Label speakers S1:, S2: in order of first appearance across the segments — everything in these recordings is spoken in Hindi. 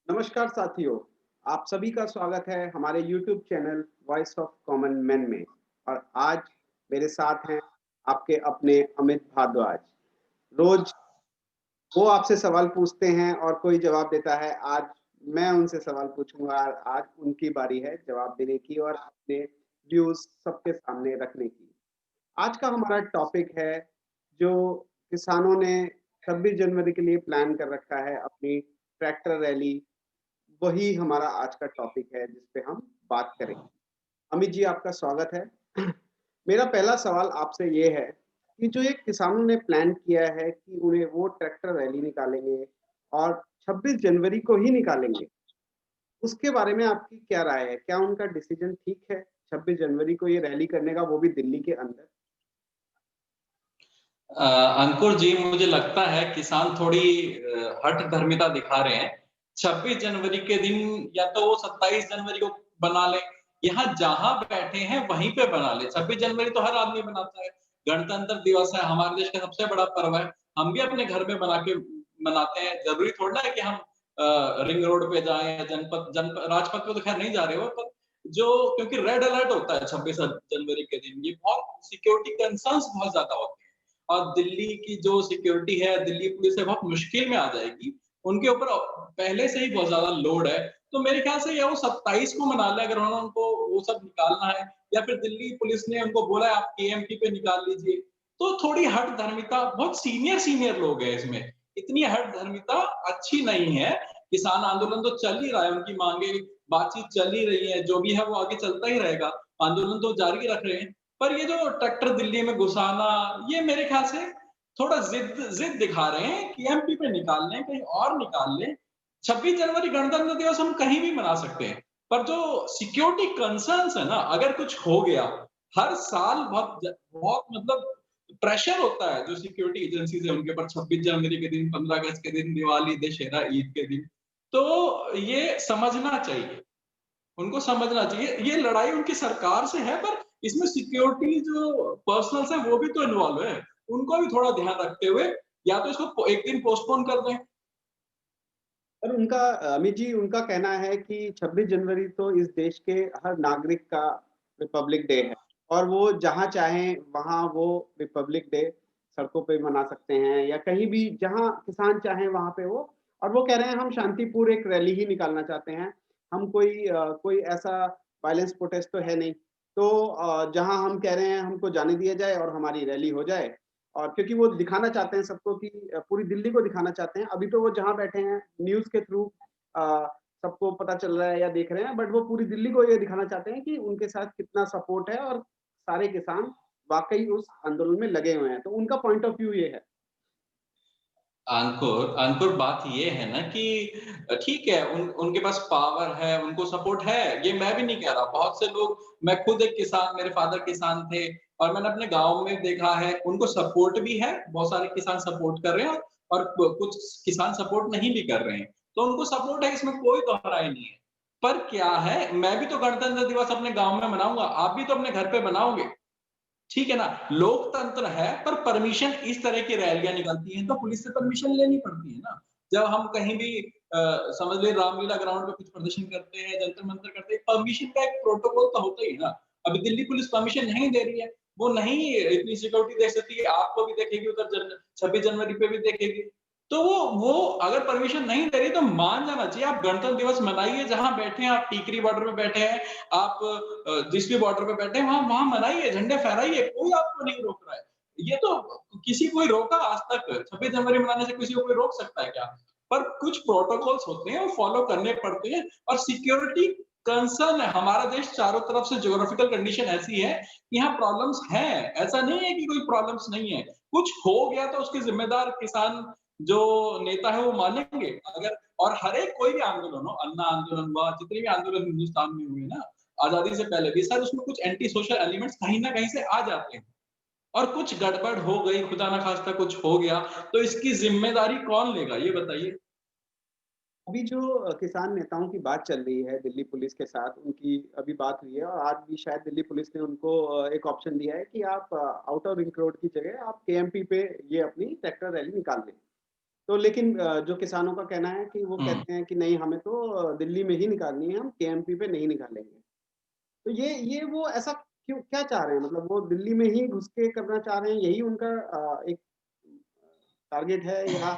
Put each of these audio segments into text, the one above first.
S1: नमस्कार साथियों, आप सभी का स्वागत है हमारे YouTube channel voice of common man में। और आज मेरे साथ हैं आपके अपने अमित भारद्वाज। रोज वो आपसे सवाल पूछते हैं और कोई जवाब देता है। आज मैं उनसे सवाल पूछूंगा और आज उनकी बारी है जवाब देने की और अपने व्यूज सबके सामने रखने की। आज का हमारा टॉपिक है जो किसानों ने 26 जनवरी के लिए प्लान कर रखा है, अपनी ट्रैक्टर रैली। वही हमारा आज का टॉपिक है जिस पे हम बात करेंगे। अमित जी, आपका स्वागत है। मेरा पहला सवाल आपसे ये है कि जो ये किसानों ने प्लान किया है कि उन्हें वो ट्रैक्टर रैली निकालेंगे और 26 जनवरी को ही निकालेंगे, उसके बारे में आपकी क्या राय है? क्या उनका डिसीजन ठीक है 26 जनवरी को ये रैली करने का, वो भी दिल्ली के अंदर?
S2: अंकुर जी, मुझे लगता है किसान थोड़ी हठधर्मिता दिखा रहे हैं। 26 जनवरी के दिन या तो वो 27 जनवरी को बना लें, यहाँ जहाँ बैठे हैं वहीं पे बना लें। 26 जनवरी तो हर आदमी मनाता है, गणतंत्र दिवस है, हमारे देश का सबसे बड़ा पर्व है। हम भी अपने घर में बना के मनाते हैं, ज़रूरी थोड़ी ना है कि हम रिंग रोड पे जाएँ या राजपथ पे तो खैर नहीं जा रहे हो, पर जो क्योंकि रेड अलर्ट होता है 26 जनवरी के दिन, ये बहुत सिक्योरिटी कंसर्न्स बहुत ज़्यादा होते हैं। और दिल्ली की जो सिक्योरिटी है, दिल्ली पुलिस है बहुत मुश्किल में आ जाएगी। उनके ऊपर पहले से ही बहुत ज़्यादा लोड है। तो मेरे ख़्याल से या वो 27 को मना लें अगर उन्होंने उनको वो सब निकालना है या फिर दिल्ली पुलिस ने उनको बोला है आप केएमपी पे निकाल लीजिए। तो थोड़ी हठधर्मिता बहुत सीनियर लोग हैं इसमें। इतनी हठधर्मिता अच्छी नहीं है। किसान आंदोलन तो चल ही रहा है, उनकी माँगे बातचीत चल ही रही है, जो भी है वो आगे चलता ही रहेगा। आंदोलन तो जारी रख रहे हैं। पर ये जो ट्रैक्टर दिल्ली में घुसाना, ये मेरे ख़्याल से थोड़ा ज़िद दिखा रहे हैं कि एमपी पे निकाल लें, कहीं और निकाल लें। 26 जनवरी गणतंत्र दिवस हम कहीं भी मना सकते हैं, पर जो सिक्योरिटी कंसर्न्स है ना, अगर कुछ हो गया, हर साल बहुत मतलब प्रेशर होता है जो सिक्योरिटी एजेंसीज़ है उनके ऊपर 26 जनवरी के दिन, 15 अगस्त के दिन, दिवाली, दशहरा, ईद के दिन। तो ये समझना चाहिए। उनको समझना चाहिए, ये लड़ाई उनकी सरकार से है पर इसमें सिक्योरिटी जो पर्सनल्स हैं वो भी तो इन्वॉल्व है। उनको भी थोड़ा ध्यान रखते हुए या तो इसको 1 दिन पोस्टपोन कर दें।
S1: और उनका अमित जी, उनका कहना है कि 26 जनवरी तो इस देश के हर नागरिक का रिपब्लिक डे है और वो जहाँ चाहें वहाँ वो रिपब्लिक डे सड़कों पे मना सकते हैं या कहीं भी जहाँ किसान चाहें वहाँ पे वो। और वो कह रहे हैं हम शांतिपूर्ण एक रैली ही निकालना चाहते हैं। हम कोई ऐसा वायलेंस प्रोटेस्ट तो है नहीं। तो जहाँ हम कह रहे हैं हमको जाने दिया जाए और हमारी रैली हो जाए। और क्योंकि वो दिखाना चाहते हैं सबको कि पूरी दिल्ली को दिखाना चाहते हैं। अभी तो वो जहाँ बैठे हैं न्यूज़ के थ्रू सबको पता चल रहा है या देख रहे हैं, बट वो पूरी दिल्ली को ये दिखाना चाहते हैं कि उनके साथ कितना सपोर्ट है और सारे किसान वाक़ई उस आंदोलन में लगे हुए हैं। तो उनका पॉइंट ऑफ व्यू ये है।
S2: अंकुर अंकुर बात ये है ना कि ठीक है उनके पास पावर है, उनको सपोर्ट है, ये मैं भी नहीं कह रहा। बहुत से लोग मैं खुद एक किसान मेरे फादर किसान थे और मैंने अपने गाँव में देखा है, उनको सपोर्ट भी है, बहुत सारे किसान सपोर्ट कर रहे हैं और कुछ किसान सपोर्ट नहीं भी कर रहे हैं। तो उनको सपोर्ट है इसमें कोई दोहराई नहीं है। पर क्या है, मैं भी तो गणतंत्र दिवस अपने गाँव में मनाऊँगा, आप भी तो अपने घर पे मनाओगे। ठीक है ना? लोकतंत्र है पर परमिशन इस तरह की रैलियाँ निकलती हैं तो पुलिस से परमिशन लेनी पड़ती है ना। जब हम कहीं भी समझ लें रामलीला ग्राउंड पे कुछ प्रदर्शन करते हैं, जंतर-मंतर करते हैं, परमिशन का एक प्रोटोकॉल तो होता ही है ना। अभी दिल्ली पुलिस परमिशन नहीं दे रही है, वो नहीं इतनी सिक्योरिटी दे सकती है, आपको भी देखेगी उधर 26 जनवरी पे भी देखेगी। तो वो अगर परमिशन नहीं दे रही तो मान जाना चाहिए, आप गणतंत्र दिवस मनाइए जहाँ बैठे हैं, आप टीकरी बॉर्डर पे बैठे हैं, आप जिस भी बॉर्डर पे बैठे हैं वहाँ वहाँ मनाइए, झंडे फहराइए, कोई आपको नहीं रोक रहा है। ये तो किसी कोई रोका आज तक 26 जनवरी मनाने से किसी को कोई रोक सकता है क्या? पर कुछ प्रोटोकॉल्स होते हैं वो फॉलो करने पड़ते हैं और सिक्योरिटी कंसर्न है। हमारा देश चारों तरफ से ज्योग्राफिकल कंडीशन ऐसी है कि यहाँ प्रॉब्लम्स हैं। ऐसा नहीं है कि कोई प्रॉब्लम्स नहीं है। कुछ हो गया तो उसके ज़िम्मेदार किसान जो नेता है वो मानेंगे। अगर और हर एक कोई भी आंदोलन हो, अन्ना आंदोलन हुआ, जितने भी आंदोलन हिंदुस्तान में हुए ना, आज़ादी से पहले भी शायद उसमें कुछ एंटी सोशल एलिमेंट्स कहीं न कहीं से आ जाते हैं और कुछ गड़बड़ हो गई, खुदा ना ख़ास्ता कुछ हो गया, तो इसकी ज़िम्मेदारी कौन लेगा? ये बताइए?
S1: अभी जो किसान नेताओं की बात चल रही है दिल्ली पुलिस के साथ, उनकी अभी बात हुई है और आज भी शायद दिल्ली पुलिस ने उनको एक ऑप्शन दिया है कि आप आउटर रिंग रोड की जगह आप केएमपी पे ये अपनी ट्रैक्टर रैली निकाल लें। तो लेकिन जो किसानों का कहना है कि वो
S2: हुँ।
S1: कहते हैं कि नहीं, हमें तो दिल्ली में ही निकालनी है, हम केएमपी पे नहीं निकालेंगे। तो ये वो ऐसा क्यों, क्या चाह रहे हैं? मतलब वो दिल्ली में ही घुस के करना चाह रहे हैं, यही उनका एक टारगेट है, या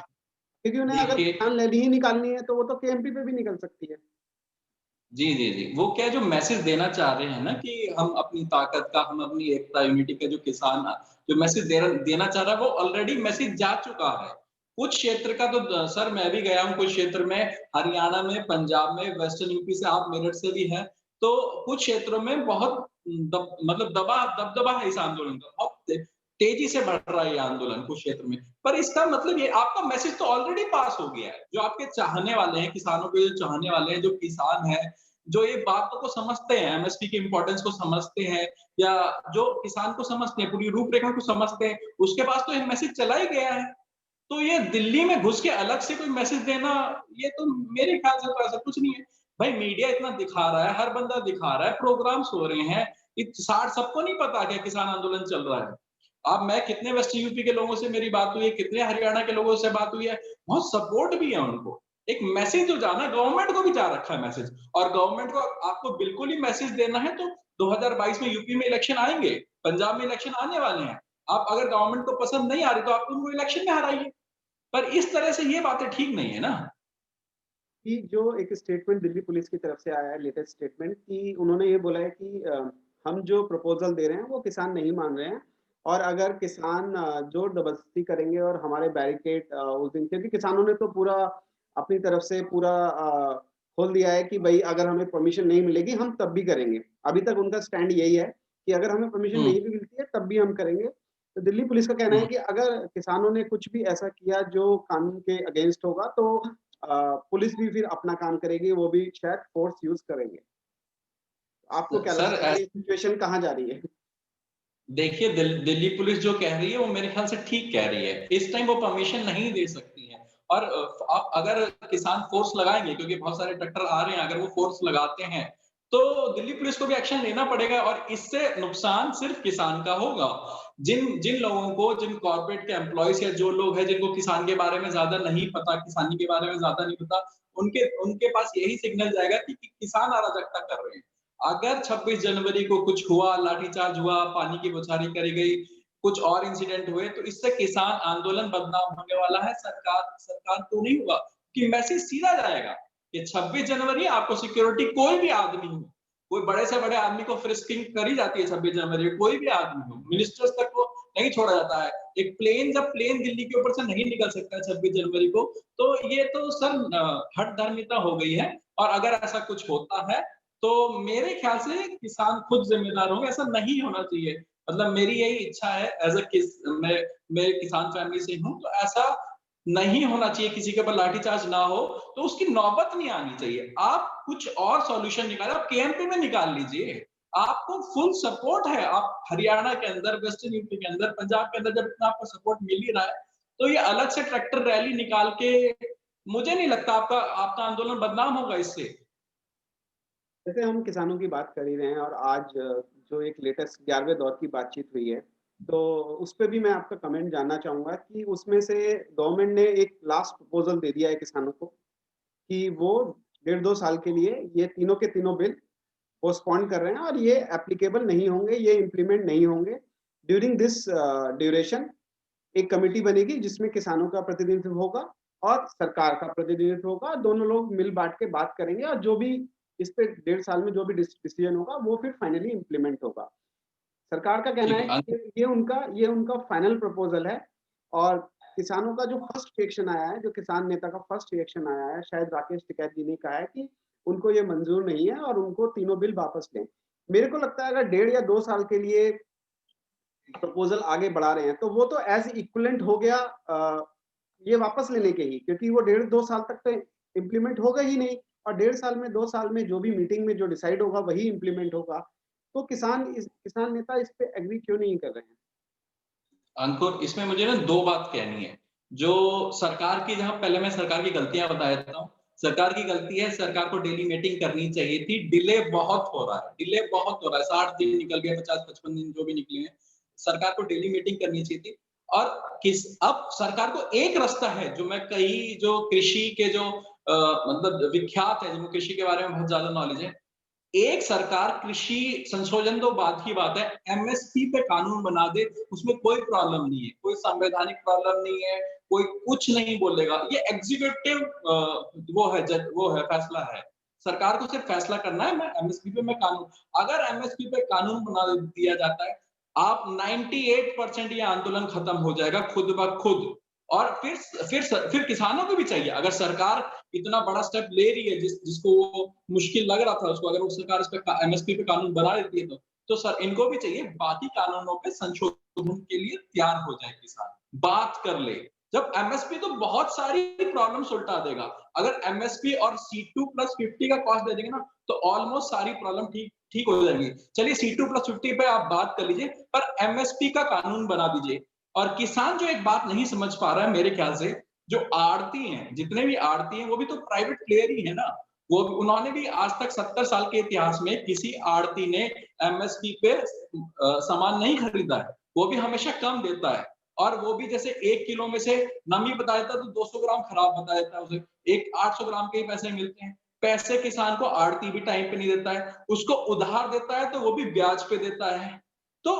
S1: क्योंकि उन्हें अगर
S2: देखिए
S1: किसान रैली ही निकालनी है तो वो तो केएमपी पे भी निकल सकती है।
S2: जी, जी, जी। वो क्या जो मैसेज देना चाह रहे हैं ना कि हम अपनी ताकत का, हम अपनी एकता, यूनिटी का जो किसान जो मैसेज देना चाह रहा है, वो ऑलरेडी मैसेज जा चुका है। कुछ क्षेत्र का तो सर मैं भी गया हूँ कुछ क्षेत्र में, हरियाणा में, पंजाब में, वेस्टर्न यूपी से आप मेरठ से भी हैं, तो कुछ क्षेत्रों में बहुत मतलब दबदबा है इस आंदोलन का, बहुत तेज़ी से बढ़ रहा है ये आंदोलन कुछ क्षेत्र में। पर इसका मतलब ये आपका मैसेज तो ऑलरेडी पास हो गया है। जो आपके चाहने वाले हैं, किसानों के जो चाहने वाले हैं, जो किसान हैं, जो ये बातों को समझते हैं, एमएसपी की इम्पोर्टेंस को समझते हैं या जो किसान को समझते हैं, पूरी रूपरेखा को समझते हैं, उसके पास तो ये मैसेज चला ही गया है। तो ये दिल्ली में घुस के अलग से कोई मैसेज देना, ये तो मेरे ख्याल से तो ऐसा कुछ नहीं है। भाई मीडिया इतना दिखा रहा है, हर बंदा दिखा रहा है, प्रोग्राम्स हो रहे हैं, इत सार सबको नहीं पता क्या किसान आंदोलन चल रहा है। अब मैं कितने वेस्टर्न यूपी के लोगों से मेरी बात हुई है, कितने हरियाणा के लोगों से बात हुई है, बहुत सपोर्ट भी है उनको। एक मैसेज जो जाना है गवर्नमेंट को भी जा रखा है मैसेज और गवर्नमेंट को आपको बिल्कुल ही मैसेज देना है तो 2022 में यूपी में इलेक्शन आएँगे, पंजाब में इलेक्शन आने वाले हैं। आप अगर गवर्नमेंट को पसंद नहीं आ रही तो आप उनको इलेक्शन में हराइए। पर इस तरह से ये बातें ठीक नहीं है ना।
S1: कि जो एक स्टेटमेंट दिल्ली पुलिस की तरफ से आया है, लेटेस्ट स्टेटमेंट, कि उन्होंने ये बोला है कि हम जो प्रपोज़ल दे रहे हैं वो किसान नहीं मान रहे हैं, और अगर किसान ज़ोर ज़बरदस्ती करेंगे और हमारे बैरिकेड उस दिन, क्योंकि किसानों ने तो पूरा अपनी तरफ से पूरा खोल दिया है कि भई अगर हमें परमिशन नहीं मिलेगी हम तब भी करेंगे। अभी तक उनका स्टैंड यही है कि अगर हमें परमिशन
S2: हुँ,
S1: नहीं भी मिलती है तब भी हम करेंगे। तो दिल्ली पुलिस का कहना है
S2: हुँ।
S1: कि अगर किसानों ने कुछ भी ऐसा किया जो कानून के अगेंस्ट होगा तो पुलिस भी फिर अपना काम करेगी, वो भी शायद फ़ोर्स यूज़ करेंगे। आपको क्या
S2: सर
S1: लगता है ये सिचुएशन कहाँ जा रही है?
S2: देखिए दिल्ली पुलिस जो कह रही है वो मेरे ख्याल से ठीक कह रही है। इस टाइम वो परमिशन नहीं दे सकती है और आप अगर किसान फ़ोर्स लगाएँगे क्योंकि बहुत सारे ट्रैक्टर आ रहे हैं, अगर वो फ़ोर्स लगाते हैं, तो दिल्ली पुलिस को भी एक्शन लेना पड़ेगा और इससे नुकसान सिर्फ़ किसान का होगा। जिन जिन लोगों को, जिन कॉर्पोरेट के एम्प्लॉइज़ या जो लोग हैं जिनको किसान के बारे में ज़्यादा नहीं पता, किसानी के बारे में ज़्यादा नहीं पता, उनके उनके पास यही सिग्नल जाएगा कि किसान अराजकता कर रहे हैं। अगर 26 जनवरी को कुछ हुआ, लाठीचार्ज हुआ, पानी की बौछारी करी गई, कुछ और इंसिडेंट हुए, तो इससे किसान आंदोलन बदनाम होने वाला है, सरकार सरकार को नहीं होगा। कि मैसेज सीधा जाएगा कि 26 जनवरी आपको सिक्योरिटी कोई भी आदमी हो, कोई बड़े से बड़े आदमी को फ्रिस्किंग करी जाती है 26 जनवरी को, कोई भी आदमी हो, मिनिस्टर्स तक को नहीं छोड़ा जाता है। एक प्लेन जब प्लेन दिल्ली के ऊपर से नहीं निकल सकता है 26 जनवरी को, तो ये तो सर हठधर्मिता हो गई है और अगर ऐसा कुछ होता है तो मेरे ख्याल से किसान खुद ज़िम्मेदार होंगे, ऐसा नहीं होना चाहिए। मतलब मेरी यही इच्छा है एज़ अ मैं किसान फैमिली से हूँ, तो ऐसा नहीं होना चाहिए, किसी के ऊपर लाठीचार्ज ना हो, तो उसकी नौबत नहीं आनी चाहिए। आप कुछ और सॉल्यूशन निकालें, आप केएमपी में निकाल लीजिए। आपको फुल सपोर्ट है, आप हरियाणा के अंदर, वेस्टर्न यूपी के अंदर, पंजाब के अंदर जब इतना आपको सपोर्ट मिल ही रहा है, तो ये अलग से ट्रैक्टर रैली निकाल के मुझे नहीं लगता आपका आपका आंदोलन बदनाम होगा इससे।
S1: जैसे हम किसानों की बात कर ही रहे हैं और आज जो एक लेटेस्ट 11वें दौर की बातचीत हुई है, तो उस पे भी मैं आपका कमेंट जानना चाहूँगा कि उसमें से गवर्नमेंट ने एक लास्ट प्रपोज़ल दे दिया है किसानों को कि वो डेढ़ 2 साल के लिए ये तीनों के तीनों बिल पोस्टपोन कर रहे हैं और ये एप्लीकेबल नहीं होंगे, ये इम्प्लीमेंट नहीं होंगे। ड्यूरिंग दिस ड्यूरेशन एक कमिटी बनेगी जिसमें किसानों का प्रतिनिधित्व होगा और सरकार का प्रतिनिधित्व होगा। दोनों लोग मिल बाँट के बात करेंगे और जो भी इस पे डेढ़ साल में जो भी डिसीजन होगा वो फिर फाइनली इम्प्लीमेंट होगा। सरकार का कहना
S2: ठीक
S1: है
S2: है,
S1: कि ये उनका फाइनल प्रपोज़ल है, और किसानों का जो फर्स्ट रिएक्शन आया है, जो किसान नेता का फर्स्ट रिएक्शन आया है, शायद राकेश टिकैत जी ने कहा है कि उनको ये मंज़ूर नहीं है और उनको तीनों बिल वापस लें। मेरे को लगता है अगर डेढ़ या 2 साल के लिए प्रपोज़ल आगे बढ़ा रहे हैं, तो वो तो एज़ इक्विवेलेंट हो गया ये वापस लेने के ही, क्योंकि वो डेढ़ 2 साल तक तो इम्प्लीमेंट होगा ही नहीं, और डेढ़ साल में 2 साल में जो भी मीटिंग में जो डिसाइड होगा वही इम्प्लीमेंट होगा। तो किसान नेता इस पे एग्री क्यों नहीं कर रहे हैं?
S2: अंकुर इसमें मुझे ना 2 बात कहनी है। जो सरकार की जहाँ पहले मैं सरकार की गलतियाँ बता देता हूँ। सरकार की गलती है, सरकार को डेली मीटिंग करनी चाहिए थी, डिले बहुत हो रहा है, डिले बहुत हो रहा है, 60 दिन निकल गए, 50-55 दिन जो भी निकले हैं। सरकार को डेली मीटिंग करनी चाहिए थी और अब सरकार को एक रास्ता है, जो मैं कई जो कृषि के जो मतलब विख्यात है, जिनको कृषि के बारे में बहुत ज्यादा नॉलेज है, एक सरकार कृषि संशोधन तो बात की बात है, एमएसपी पे कानून बना दे, उसमें कोई प्रॉब्लम नहीं है, कोई संवैधानिक प्रॉब्लम नहीं है, कोई कुछ नहीं बोलेगा। ये एग्जीक्यूटिव वो है फैसला है। सरकार को सिर्फ फैसला करना है, मैं एमएसपी पे मैं कानून, अगर एमएसपी पे कानून बना दिया जाता है, आप 98% ये आंदोलन खत्म हो जाएगा खुद ब खुद। और फिर किसानों को भी चाहिए, अगर सरकार इतना बड़ा स्टेप ले रही है, जिसको वो मुश्किल लग रहा था उसको, अगर वो सरकार इस पे एमएसपी पे कानून बना देती है, तो सर इनको भी चाहिए बाकी कानूनों पे संशोधन के लिए तैयार हो जाए किसान, बात कर ले। जब एमएसपी तो बहुत सारी प्रॉब्लम सुलटा देगा। अगर एमएसपी और C2+50 का कॉस्ट दे देंगे ना, तो ऑलमोस्ट सारी प्रॉब्लम ठीक ठीक हो जाएंगी। चलिए C2+50 पे आप बात कर लीजिए, पर एमएसपी का कानून बना दीजिए। और किसान जो एक बात नहीं समझ पा रहा है मेरे ख्याल से, जो आड़ती हैं, जितने भी आड़ती हैं, वो भी तो प्राइवेट प्लेयर ही है ना। वो उन्होंने भी आज तक 70 साल के इतिहास में किसी आड़ती ने एमएसपी पे सामान नहीं खरीदा है। वो भी हमेशा कम देता है। और वो भी जैसे 1 किलो में से नमी बता देता है, तो 200 ग्राम खराब बता देता है उसे। एक 800 ग्राम के ही पैसे मिलते हैं। पैसे किसान को आड़ती भी टाइम पे नहीं देता है। उसको उधार देता है, तो वो भी ब्याज पे देता है। तो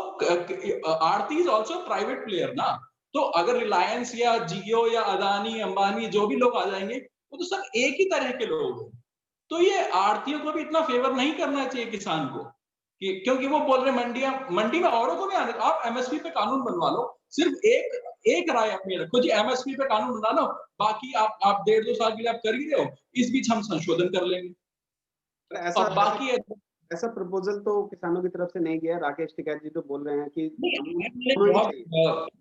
S2: आड़ती इज ऑल्सो प्राइवेट प्लेयर ना। तो अगर रिलायंस या जियो या अदानी अंबानी जो भी लोग आ जाएंगे, वो तो सब एक ही तरह के लोग हैं। तो ये आड़तियों को भी इतना फेवर नहीं करना चाहिए किसान को, कि क्योंकि वो बोल रहे मंडी में औरों को भी आने, आप एमएसपी पे कानून बनवा लो। सिर्फ एक राय अपनी रखो जी, एमएसपी पे कानून बना लो, बाकी आप 1.5-2 साल के लिए आप कर ही रहे हो, इस बीच हम संशोधन कर लेंगे।
S1: ऐसा
S2: और
S1: ऐसा
S2: बाकी है,
S1: ऐसा प्रपोजल तो किसानों की तरफ से नहीं गया। राकेश टिकैत जी तो बोल रहे हैं कि कानून दोनों ही
S2: बहुत
S1: चाहिए।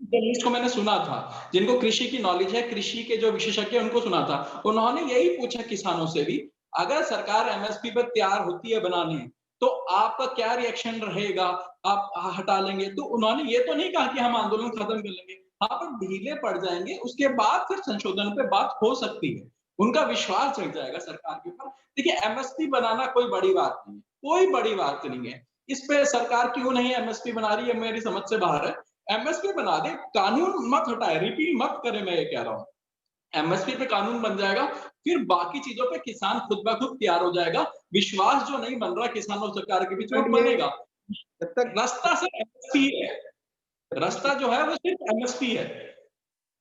S2: जर्नलिस्ट को मैंने सुना था, जिनको कृषि की नॉलेज है, कृषि के जो विशेषज्ञ हैं, उनको सुना था। उन्होंने यही पूछा किसानों से भी, अगर सरकार एमएसपी पर तैयार होती है बनाने, तो आपका क्या रिएक्शन रहेगा? आप हटा लेंगे? तो उन्होंने ये तो नहीं कहा कि हम आंदोलन खत्म कर लेंगे। हाँ, पर ढीले पड़ जाएंगे, उसके बाद फिर संशोधन पे बात हो सकती है। उनका विश्वास जग जाएगा सरकार के ऊपर। देखिए, एमएसपी बनाना कोई बड़ी बात नहीं है, कोई बड़ी बात नहीं है। इस पे सरकार क्यों नहीं एमएसपी बना रही है, मेरी समझ से बाहर है। एमएसपी बना दे, कानून मत हटाए, रिपील मत करे, मैं ये कह रहा हूँ। एमएसपी पे कानून बन जाएगा, फिर बाकी चीजों पे किसान खुद ब खुद तैयार हो जाएगा। विश्वास जो नहीं बन रहा किसान और सरकार के बीच में, वो
S1: बट ये
S2: बनेगा।
S1: जब तक
S2: रास्ता सिर्फ एमएसपी है, रास्ता जो है वो सिर्फ एमएसपी है।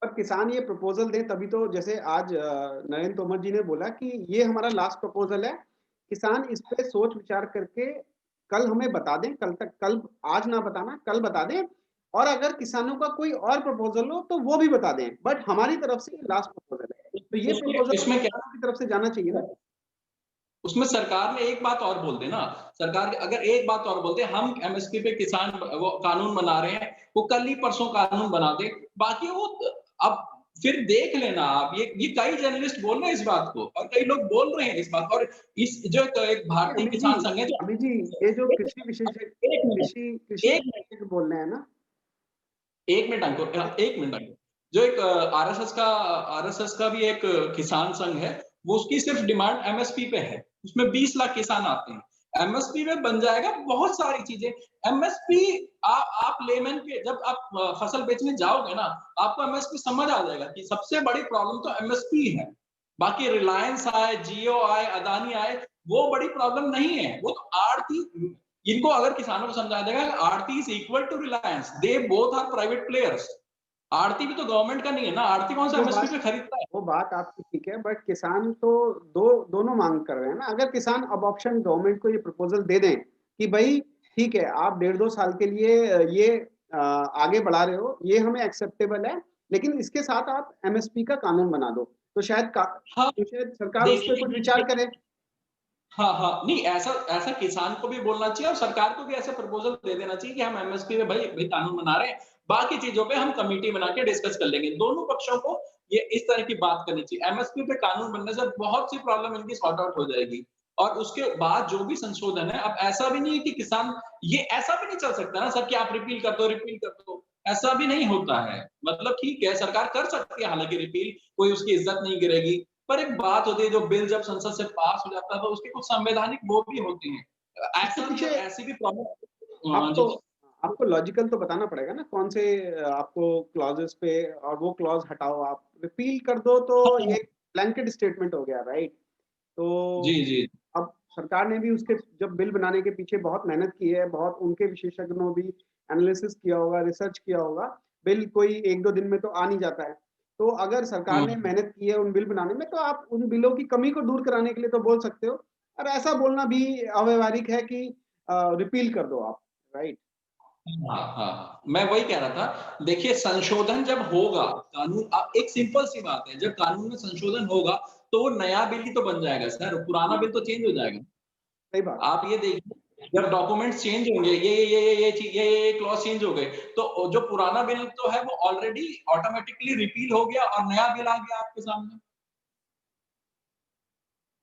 S1: पर किसान ये प्रपोजल दें तभी तो, जैसे आज नरेंद्र तोमर जी ने बोला कि ये हमारा लास्ट प्रपोजल है, किसान इस पे सोच विचार करके कल हमें बता दें, कल आज ना बताना, कल बता दें। और अगर किसानों का कोई और प्रपोजल हो तो वो भी बता दें, बट हमारी तरफ से ये लास्ट प्रपोजल है। तो ये
S2: उसके
S1: प्रपोजल
S2: इसमें क्या,
S1: किसानों की तरफ से जाना चाहिए ना।
S2: उसमें सरकार ने एक बात और बोल दे ना, सरकार अगर एक बात और बोल दे, हम एमएसपी पे किसान वो कानून बना रहे हैं, वो कल ही परसों कानून बना दे, बाकी वो अब फिर देख लेना आप। ये कई जर्नलिस्ट बोल रहे हैं इस बात को, और कई लोग बोल रहे हैं इस बात, और इस जो एक भारतीय
S1: अमित जी,
S2: किसान संघ है जो,
S1: अमित जी, ये जो कृषि विशेषज्ञ
S2: एक मिनट,
S1: कृषि कृषि
S2: एक मिनट,
S1: विशेषज्ञ बोल रहे हैं ना।
S2: एक मिनट अंकुर, एक मिनट अंकुर। जो एक आरएसएस का भी एक किसान संघ है, वो उसकी सिर्फ डिमांड एमएसपी पे है। उसमें 20 लाख किसान आते हैं। एमएसपी में बन जाएगा बहुत सारी चीजें। एमएसपी आप लेमैन के जब आप फसल बेचने जाओगे ना, आपको एमएसपी समझ आ जाएगा कि सबसे बड़ी प्रॉब्लम तो एमएसपी है। बाकी रिलायंस आए, जियो आए, अदानी आए, वो बड़ी प्रॉब्लम नहीं है। वो तो आड़ती, इनको अगर किसानों को समझा देगा, आरती is equal to Reliance, they both are private players. आरती भी तो गवर्नमेंट का नहीं है ना, आरती कौन सा
S1: वो
S2: एमएसपी
S1: बात
S2: पे खरीदता है?
S1: वो बात आपकी ठीक है, बट किसान तो दोनों मांग कर रहे हैं ना। अगर किसान अब ऑप्शन गवर्नमेंट को ये प्रपोजल दे दें कि भाई ठीक है, आप 1.5-2 साल के लिए ये आगे बढ़ा रहे हो, ये हमें एक्सेप्टेबल है, लेकिन इसके साथ आप एमएसपी का कानून बना दो, तो
S2: हाँ,
S1: सरकार उस पर कुछ विचार
S2: देखिए,
S1: करे।
S2: हाँ, हाँ, नहीं, ऐसा ऐसा किसान को भी बोलना चाहिए, और सरकार को भी ऐसा प्रपोजल दे देना चाहिए कि हम एमएसपी में भाई भाई कानून बना रहे हैं, बाकी चीजों पे हम कमेटी बना के डिस्कस कर लेंगे। दोनों पक्षों को ये इस तरह की बात करनी चाहिए। एमएसपी पे कानून बनने से बहुत सी प्रॉब्लम इनकी सॉर्ट आउट हो जाएगी। और उसके बाद जो भी संशोधन है, अब ऐसा भी नहीं है कि किसान, ये ऐसा भी नहीं चल सकता ना सर कि आप रिपील कर दो, रिपील कर दो। ऐसा भी नहीं होता है। मतलब ठीक है, सरकार कर सकती है हालांकि रिपील, कोई उसकी इज्जत नहीं गिरेगी। पर एक बात होती है, जो बिल जब संसद से पास हो जाता है, तो उसके कुछ संवैधानिक वो भी होती हैं।
S1: इसके
S2: ऐसा भी,
S1: पीछे
S2: ऐसी भी प्रॉब्लम।
S1: अब
S2: हाँ
S1: तो
S2: जी, जी।
S1: आपको लॉजिकल तो बताना पड़ेगा ना, कौन से आपको क्लॉज़ेज़ पे, और वो क्लॉज़ हटाओ आप, रिपील कर दो तो
S2: हाँ,
S1: ये ब्लैंकेट स्टेटमेंट हो गया, राइट?
S2: जी,
S1: तो
S2: जी।
S1: अब सरकार ने भी उसके जब बिल बनाने के पीछे बहुत मेहनत की है, बहुत उनके विशेषज्ञों ने भी एनालिसिस किया होगा, रिसर्च किया होगा, बिल कोई 1-2 दिन में तो आ नहीं जाता है। तो अगर सरकार ने
S2: हुँ।
S1: मेहनत की है उन बिल बनाने में, तो आप उन बिलों की कमी को दूर कराने के लिए तो बोल सकते हो, और ऐसा बोलना भी अव्यावहारिक है कि रिपील कर दो आप, राइट?
S2: हाँ, हाँ, हाँ। मैं वही कह रहा था, देखिए संशोधन जब होगा, कानून एक सिंपल सी बात है, जब कानून में संशोधन होगा, तो वो नया बिल ही तो बन जाएगा सर, पुराना बिल तो चेंज हो जाएगा।
S1: सही बात।
S2: आप ये देखिए, जब डॉक्यूमेंट्स चेंज होंगे, ये चीज़ ये क्लॉज़ चेंज हो गए, तो जो पुराना बिल तो है वो ऑलरेडी ऑटोमैटिकली रिपील हो गया और नया बिल आ गया आपके सामने।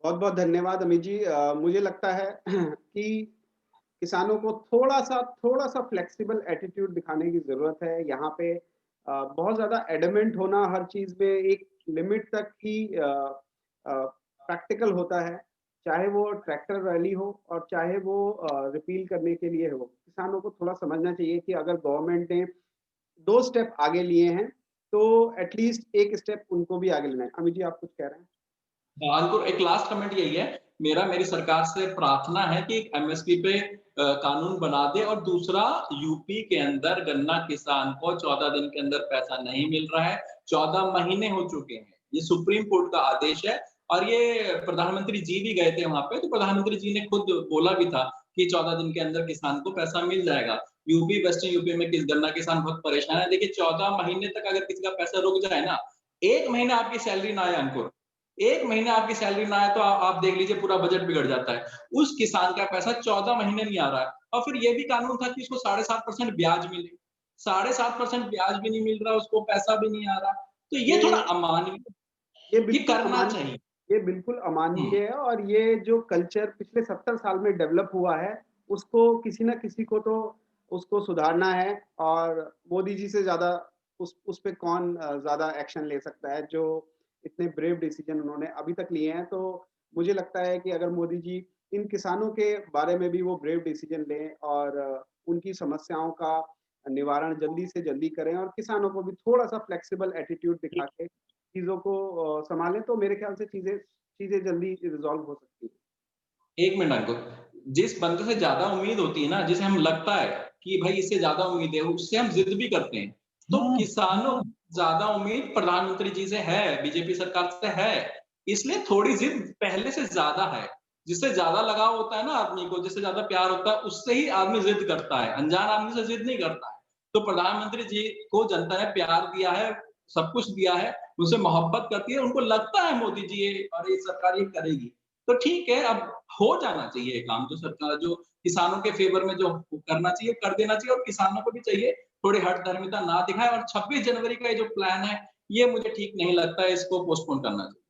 S1: बहुत-बहुत धन्यवाद अमित जी। मुझे लगता है कि किसानों को थोड़ा-सा फ्लेक्सिबल एटीट्यूड दिखाने की ज़रूरत है। यहाँ पे बहुत ज़्यादा एडमेंट होना हर चीज़ में एक लिमिट तक ही प्रैक्टिकल होता है। चाहे वो ट्रैक्टर रैली हो और चाहे वो रिपील करने के लिए हो। किसानों को थोड़ा समझना चाहिए कि अगर गवर्नमेंट ने 2 स्टेप आगे लिए हैं, तो एट लीस्ट 1 स्टेप उनको भी आगे लेना है। अमित जी, आप कुछ कह रहे हैं?
S2: हाँ, अंकुर एक लास्ट कमेंट यही है, मेरी सरकार से प्रार्थना है कि एमएसपी पे कानून बना दे और दूसरा यूपी के अंदर गन्ना किसान को 14 दिन के अंदर पैसा नहीं मिल रहा है, 14 महीने हो चुके हैं। ये सुप्रीम कोर्ट का आदेश है और ये प्रधानमंत्री जी भी गए थे वहाँ पे, तो प्रधानमंत्री जी ने खुद बोला भी था कि 14 दिन के अंदर किसान को पैसा मिल जाएगा। यूपी, वेस्टर्न यूपी में गन्ना किसान बहुत परेशान है। देखिए 14 महीने तक अगर किसी का पैसा रुक जाए ना, 1 महीना आपकी सैलरी ना आए अंकुर, 1 महीना आपकी सैलरी ना आए तो आप देख लीजिए पूरा बजट बिगड़ जाता है। उस किसान का पैसा 14 महीने नहीं आ रहा है और फिर ये भी कानून था कि उसको 7.5% ब्याज मिले। 7.5% ब्याज भी नहीं मिल रहा, उसको पैसा भी नहीं आ रहा। तो ये थोड़ा
S1: ये
S2: अमानवीय
S1: ये
S2: ये
S1: बिल्कुल
S2: करना
S1: अमान
S2: चाहिए।
S1: ये बिल्कुल
S2: हुँ,
S1: अमानवीय है, और ये जो कल्चर पिछले 70 साल में डेवलप हुआ है, उसको किसी न किसी को तो उसको सुधारना है। और मोदी जी से ज़्यादा उस पे कौन ज़्यादा एक्शन ले सकता है, जो इतने ब्रेव डिसीज़न उन्होंने अभी तक लिए हैं। तो मुझे लगता है कि अगर मोदी जी इन किसानों के बारे में भी वो ब्रेव डिसीज़न लें और उनकी समस्याओं का निवारण जल्दी से जल्दी करें, और किसानों को भी थोड़ा-सा फ्लेक्सिबल एटीट्यूड दिखा के चीज़ों को सँभालें, तो मेरे ख़्याल से चीज़ें चीज़ें जल्दी रिज़ॉल्व हो सकती हैं।
S2: 1 मिनट अंकुर, जिस बंदे से ज़्यादा उम्मीद होती है ना, जिसे हम लगता है कि भाई इससे ज़्यादा उम्मीद है, उससे हम ज़िद भी करते हैं। तो किसानों को ज़्यादा उम्मीद प्रधानमंत्री जी से है, बीजेपी सरकार से है, इसलिए थोड़ी ज़िद पहले से ज़्यादा है। जिससे ज़्यादा लगाव होता है ना आदमी को, जिससे ज़्यादा प्यार होता है, उससे ही आदमी ज़िद करता है, अनजान आदमी से ज़िद नहीं करता है। तो प्रधानमंत्री जी को जनता ने प्यार दिया है, सब कुछ दिया है, उनसे मोहब्बत करती है, उनको लगता है मोदी जी ये और ये सरकार ये करेगी। तो ठीक है, अब हो जाना चाहिए ये काम, जो सरकार जो किसानों के फ़ेवर में जो करना चाहिए, कर देना चाहिए और किसानों को भी चाहिए थोड़ी हठधर्मिता ना दिखाएँ और 26 जनवरी का ये जो प्लान है, ये मुझे ठीक नहीं लगता है, इसको पोस्टपोन करना चाहिए।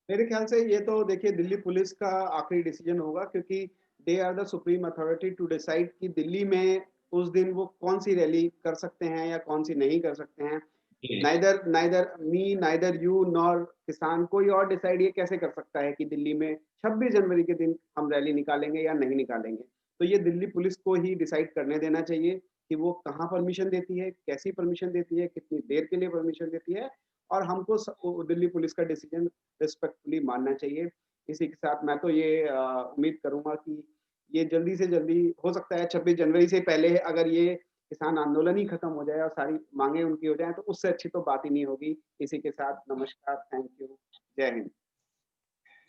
S1: मेरे ख़्याल से ये तो देखिए दिल्ली पुलिस का आखिरी डिसीज़न होगा, क्योंकि they are the supreme authority to decide कि दिल्ली में उस दिन वो कौन-सी रैली कर सकते हैं या कौन-सी नहीं कर सकते हैं।
S2: जी,
S1: neither neither me, neither you nor किसान, कोई और डिसाइड ये कैसे कर सकता है कि दिल्ली में 26 जनवरी के दिन हम रैली निकालेंगे या नहीं निकालेंगे। तो ये दिल्ली पुलिस को ही डिसाइड करने देना चाहिए कि वो कहाँ परमिशन देती है, कैसी परमिशन देती है, कितनी देर के लिए परमिशन देती है, और हमको वो दिल्ली पुलिस का डिसीजन रिस्पेक्टफुली मानना चाहिए। इसी के साथ मैं तो ये उम्मीद करूँगा कि ये जल्दी से जल्दी हो सकता है, 26 जनवरी से पहले अगर ये किसान आंदोलन ही खत्म हो जाए और सारी माँगें उनकी हो जाएँ, तो उससे अच्छी तो बात ही नहीं होगी। इसी के साथ नमस्कार, थैंक यू, जय हिंद।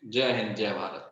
S2: जय हिंद, जय भारत।